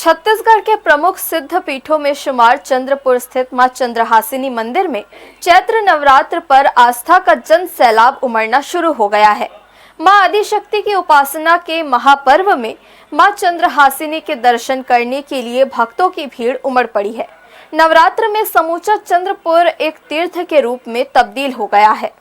छत्तीसगढ़ के प्रमुख सिद्ध पीठों में शुमार चंद्रपुर स्थित मां चंद्रहासिनी मंदिर में चैत्र नवरात्र पर आस्था का जन सैलाब उमड़ना शुरू हो गया है। मां आदिशक्ति की उपासना के महापर्व में मां चंद्रहासिनी के दर्शन करने के लिए भक्तों की भीड़ उमड़ पड़ी है। नवरात्र में समूचा चंद्रपुर एक तीर्थ के रूप में तब्दील हो गया है।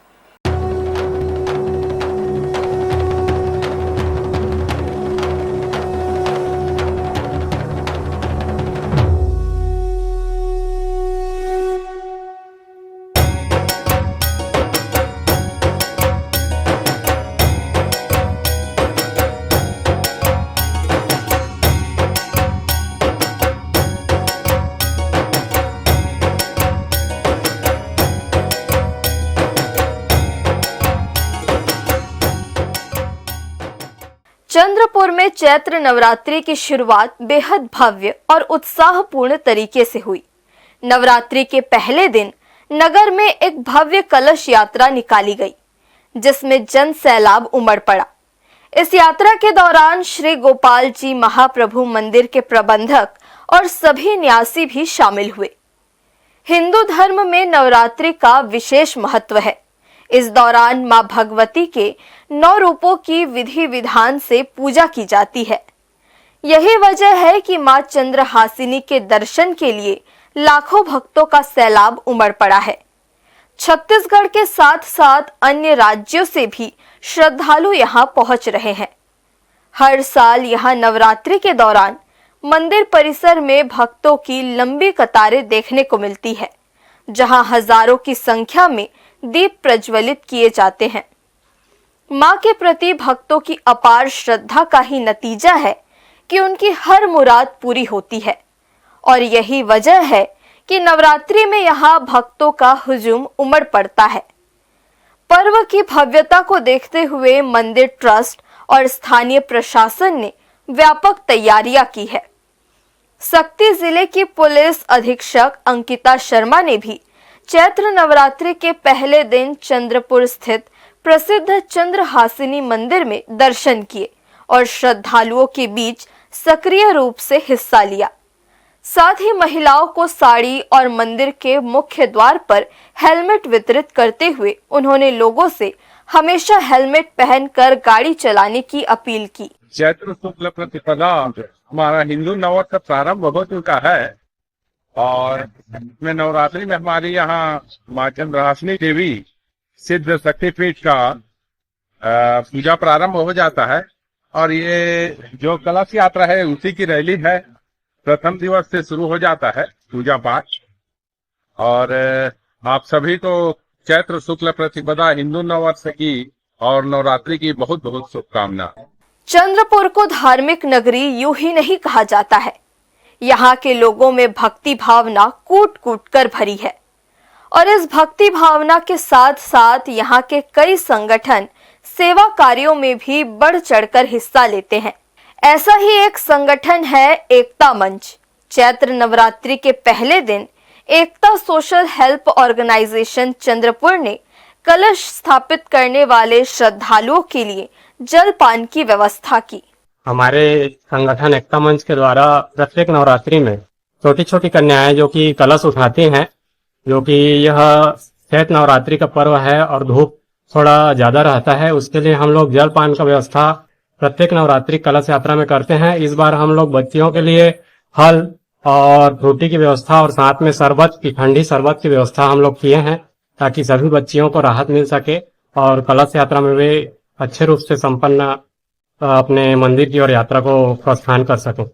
चंद्रपुर में चैत्र नवरात्रि की शुरुआत बेहद भव्य और उत्साहपूर्ण तरीके से हुई। नवरात्रि के पहले दिन नगर में एक भव्य कलश यात्रा निकाली गई, जिसमें जन सैलाब उमड़ पड़ा। इस यात्रा के दौरान श्री गोपाल जी महाप्रभु मंदिर के प्रबंधक और सभी न्यासी भी शामिल हुए। हिंदू धर्म में नवरात्रि का विशेष महत्व है। इस दौरान मां भगवती के 9 रूपों की विधि विधान से पूजा की जाती है। यही वजह है कि मां चंद्रहासिनी के दर्शन के लिए लाखों भक्तों का सैलाब उमड़ पड़ा है। छत्तीसगढ़ के साथ साथ अन्य राज्यों से भी श्रद्धालु यहां पहुंच रहे हैं। हर साल यहां नवरात्रि के दौरान मंदिर परिसर में भक्तों की लंबी कतारें देखने को मिलती है, जहां हजारों की संख्या में दीप प्रज्वलित किए जाते हैं। मां के प्रति भक्तों की अपार श्रद्धा का ही नतीजा है कि उनकी हर मुराद पूरी होती है, और यही वजह है कि नवरात्रि में यहां भक्तों का हुजूम उमड़ पड़ता है। पर्व की भव्यता को देखते हुए मंदिर ट्रस्ट और स्थानीय प्रशासन ने व्यापक तैयारियां की है। सक्ती जिले की पुलिस अधीक्षक अंकिता शर्मा ने भी चैत्र नवरात्रि के पहले दिन चंद्रपुर स्थित प्रसिद्ध चंद्रहासिनी मंदिर में दर्शन किए और श्रद्धालुओं के बीच सक्रिय रूप से हिस्सा लिया। साथ ही महिलाओं को साड़ी और मंदिर के मुख्य द्वार पर हेलमेट वितरित करते हुए उन्होंने लोगों से हमेशा हेलमेट पहनकर गाड़ी चलाने की अपील की। चैत्र शुक्ल प्रतिपदा हमारा हिंदू नववर्ष का प्रारंभ हो चुका है और में नवरात्रि में हमारी यहाँ माँ चंद्रहासिनी देवी सिद्ध शक्तिपीठ का पूजा प्रारंभ हो जाता है। और ये जो कलश यात्रा है उसी की रैली है। प्रथम दिवस से शुरू हो जाता है पूजा पाठ। और आप सभी को चैत्र शुक्ल प्रतिपदा हिंदू नववर्ष की और नवरात्रि की बहुत बहुत शुभकामना। चंद्रपुर को धार्मिक नगरी यूं ही नहीं कहा जाता है। यहाँ के लोगों में भक्ति भावना कूट कूट कर भरी है, और इस भक्ति भावना के साथ साथ यहाँ के कई संगठन सेवा कार्यों में भी बढ़ चढ़कर हिस्सा लेते हैं। ऐसा ही एक संगठन है एकता मंच। चैत्र नवरात्रि के पहले दिन एकता सोशल हेल्प ऑर्गेनाइजेशन चंद्रपुर ने कलश स्थापित करने वाले श्रद्धालुओं के लिए जलपान की व्यवस्था की। हमारे संगठन एकता मंच के द्वारा प्रत्येक नवरात्रि में छोटी छोटी कन्याएं जो कि कलश उठाती हैं, जो कि यह चैत्र नवरात्रि का पर्व है और धूप थोड़ा ज्यादा रहता है, उसके लिए हम लोग जलपान का व्यवस्था प्रत्येक नवरात्रि कलश यात्रा में करते हैं। इस बार हम लोग बच्चियों के लिए फल और रोटी की व्यवस्था और साथ में शरबत की ठंडी शरबत की व्यवस्था हम लोग किए हैं, ताकि सभी बच्चियों को राहत मिल सके और कलश यात्रा में वे अच्छे रूप से संपन्न अपने मंदिर की ओर यात्रा को प्रस्थान कर सकें।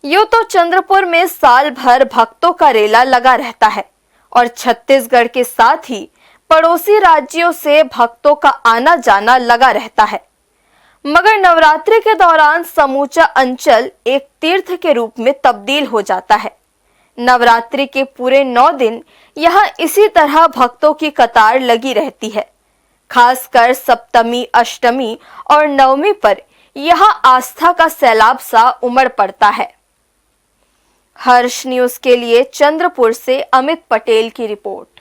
यूं तो चंद्रपुर में साल भर भक्तों का रेला लगा रहता है और छत्तीसगढ़ के साथ ही पड़ोसी राज्यों से भक्तों का आना जाना लगा रहता है, मगर नवरात्रि के दौरान समूचा अंचल एक तीर्थ के रूप में तब्दील हो जाता है। नवरात्रि के पूरे 9 दिन यहाँ इसी तरह भक्तों की कतार लगी रहती है। खासकर सप्तमी, अष्टमी और नवमी पर यहाँ आस्था का सैलाब सा उमड़ पड़ता है। हर्ष न्यूज के लिए चंद्रपुर से अमित पटेल की रिपोर्ट।